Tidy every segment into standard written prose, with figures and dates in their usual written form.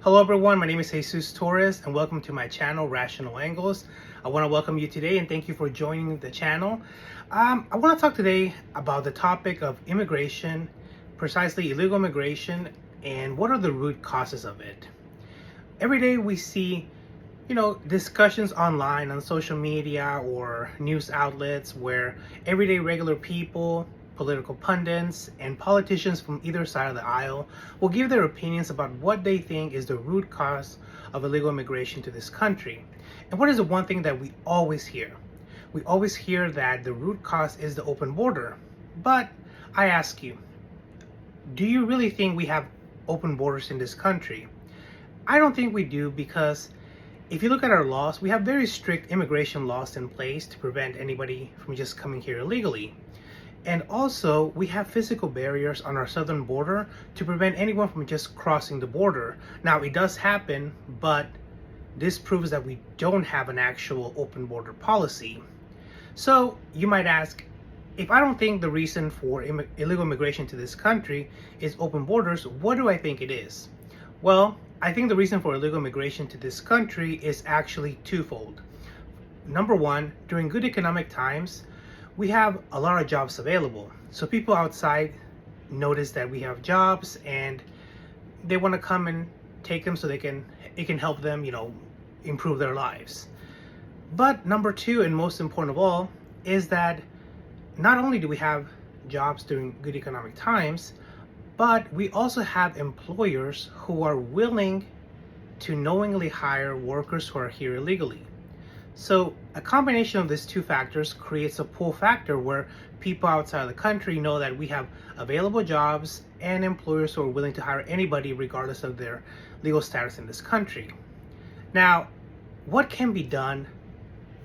Hello everyone, my name is Jesus Torres and welcome to my channel, Rational Angles. I want to welcome you today and thank you for joining the channel. I want to talk today about the topic of immigration, precisely illegal immigration, and what are the root causes of it. Every day we see, discussions online on social media or news outlets where everyday regular people, political pundits, and politicians from either side of the aisle will give their opinions about what they think is the root cause of illegal immigration to this country. And what is the one thing that we always hear? We always hear that the root cause is the open border. But I ask you, do you really think we have open borders in this country? I don't think we do, because if you look at our laws, we have very strict immigration laws in place to prevent anybody from just coming here illegally. And also, we have physical barriers on our southern border to prevent anyone from just crossing the border. Now, it does happen, but this proves that we don't have an actual open border policy. So, you might ask, if I don't think the reason for illegal immigration to this country is open borders, what do I think it is? Well, I think the reason for illegal immigration to this country is actually twofold. Number one, during good economic times, we have a lot of jobs available. So people outside notice that we have jobs and they want to come and take them so it can help them, improve their lives. But number two, and most important of all, is that not only do we have jobs during good economic times, but we also have employers who are willing to knowingly hire workers who are here illegally. So a combination of these two factors creates a pull factor where people outside of the country know that we have available jobs and employers who are willing to hire anybody regardless of their legal status in this country. Now, what can be done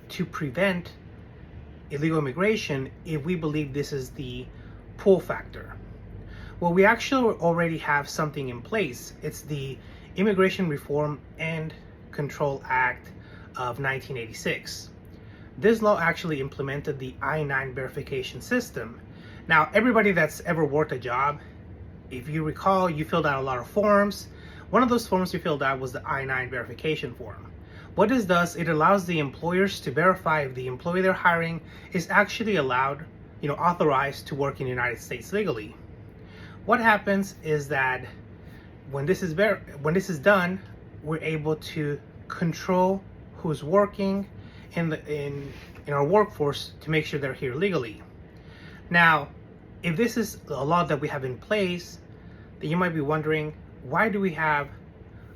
to prevent illegal immigration if we believe this is the pull factor? Well, we actually already have something in place. It's the Immigration Reform and Control Act of 1986. This law actually implemented the I-9 verification system. Now, everybody that's ever worked a job, if you recall, you filled out a lot of forms. One of those forms you filled out was the I-9 verification form. What this does, it allows the employers to verify if the employee they're hiring is actually allowed, authorized to work in the United States legally. What happens is that when this is done, we're able to control who's working in our workforce to make sure they're here legally. Now, if this is a law that we have in place, then you might be wondering, why do we have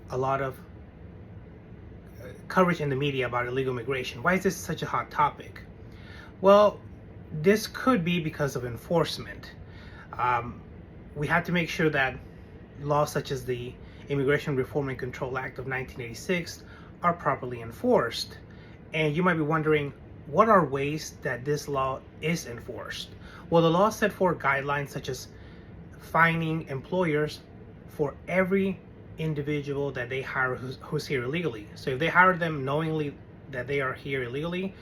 a lot of coverage in the media about illegal immigration? Why is this such a hot topic? Well, this could be because of enforcement. We have to make sure that laws such as the Immigration Reform and Control Act of 1986 are properly enforced. And you might be wondering, what are ways that this law is enforced? Well, the law set forth guidelines such as fining employers for every individual that they hire who's here illegally. So if they hire them knowingly that they are here illegally,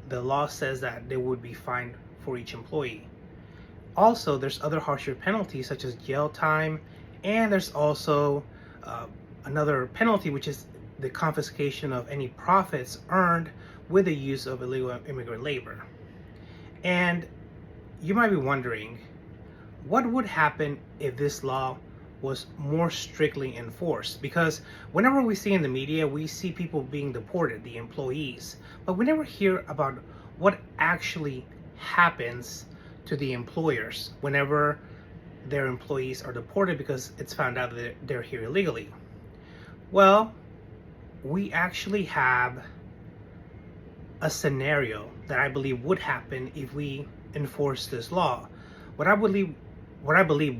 the law says that they would be fined for each employee. Also, there's other harsher penalties such as jail time, and there's also another penalty, which is the confiscation of any profits earned with the use of illegal immigrant labor. And you might be wondering, what would happen if this law was more strictly enforced? Because whenever we see in the media, we see people being deported, the employees, but we never hear about what actually happens to the employers whenever their employees are deported because it's found out that they're here illegally. Well, we actually have a scenario that I believe would happen if we enforce this law. What I believe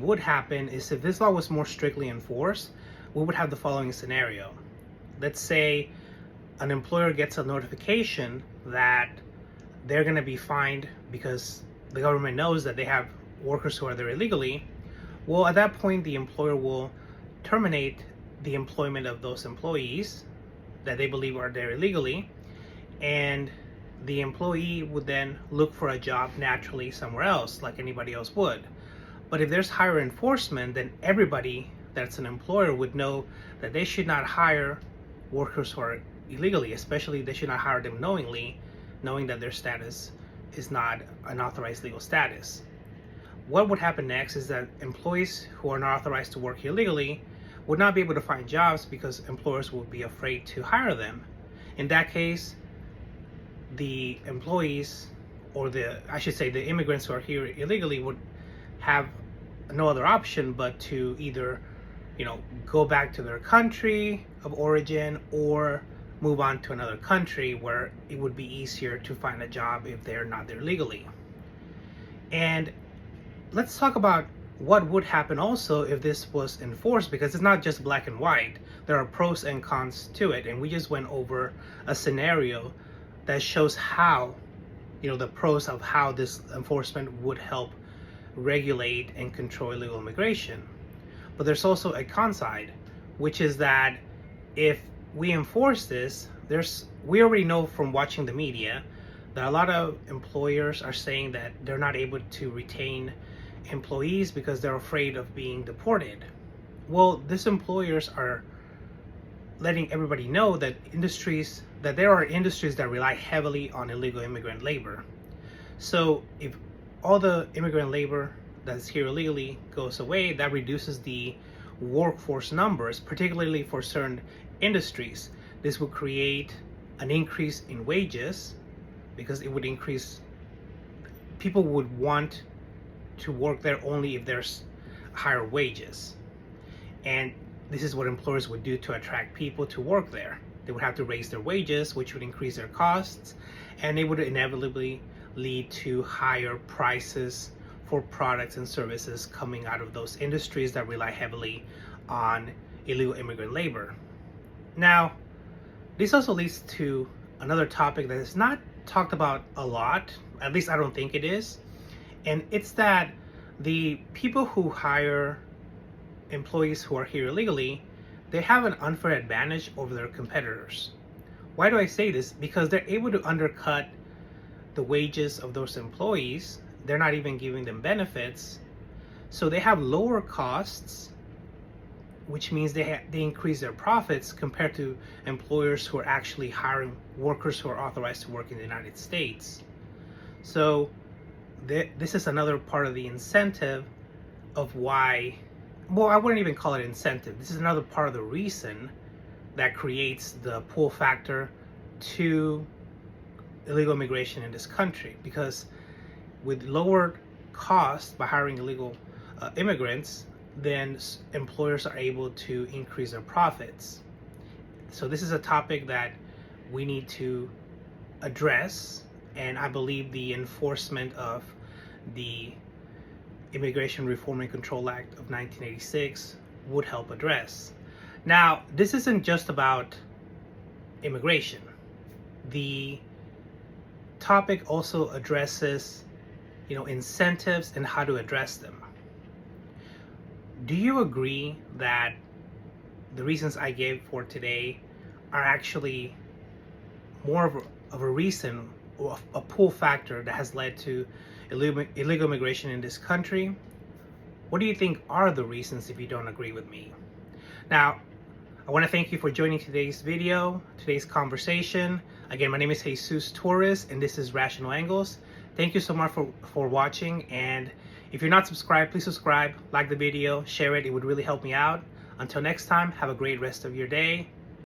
would happen is, if this law was more strictly enforced, we would have the following scenario. Let's say an employer gets a notification that they're going to be fined because the government knows that they have workers who are there illegally. Well, at that point, the employer will terminate the employment of those employees that they believe are there illegally, and the employee would then look for a job naturally somewhere else like anybody else would. But if there's higher enforcement, then everybody that's an employer would know that they should not hire workers who are illegally, especially they should not hire them knowingly, knowing that their status is not an authorized legal status. What would happen next is that employees who are not authorized to work illegally would not be able to find jobs because employers would be afraid to hire them. In that case, the employees, or the immigrants who are here illegally, would have no other option but to either go back to their country of origin or move on to another country where it would be easier to find a job if they're not there legally. And let's talk about what would happen also if this was enforced, because it's not just black and white. There are pros and cons to it, and we just went over a scenario that shows how, the pros of how this enforcement would help regulate and control illegal immigration. But there's also a con side, which is that if we enforce this, we already know from watching the media that a lot of employers are saying that they're not able to retain employees because they're afraid of being deported. Well, these employers are letting everybody know that there are industries that rely heavily on illegal immigrant labor. So if all the immigrant labor that's here illegally goes away, that reduces the workforce numbers, particularly for certain industries. This would create an increase in wages because it would increase, people would want to work there only if there's higher wages. And this is what employers would do to attract people to work there. They would have to raise their wages, which would increase their costs, and it would inevitably lead to higher prices for products and services coming out of those industries that rely heavily on illegal immigrant labor. Now, this also leads to another topic that is not talked about a lot, at least I don't think it is, and it's that the people who hire employees who are here illegally, they have an unfair advantage over their competitors. Why do I say this? Because they're able to undercut the wages of those employees. They're not even giving them benefits, so they have lower costs, which means they increase their profits compared to employers who are actually hiring workers who are authorized to work in the United States. So this is another part of the incentive of why, well, I wouldn't even call it incentive. This is another part of the reason that creates the pull factor to illegal immigration in this country, because with lower costs by hiring illegal immigrants, then employers are able to increase their profits. So this is a topic that we need to address, and I believe the enforcement of the Immigration Reform and Control Act of 1986 would help address. Now, this isn't just about immigration. The topic also addresses, incentives and how to address them. Do you agree that the reasons I gave for today are actually more of a reason, or a pull factor that has led to illegal immigration in this country? What do you think are the reasons if you don't agree with me? Now, I want to thank you for joining today's video, today's conversation. Again, my name is Jesus Torres, and this is Rational Angles. Thank you so much for watching, and if you're not subscribed, please subscribe, like the video, share it. It would really help me out. Until next time, have a great rest of your day.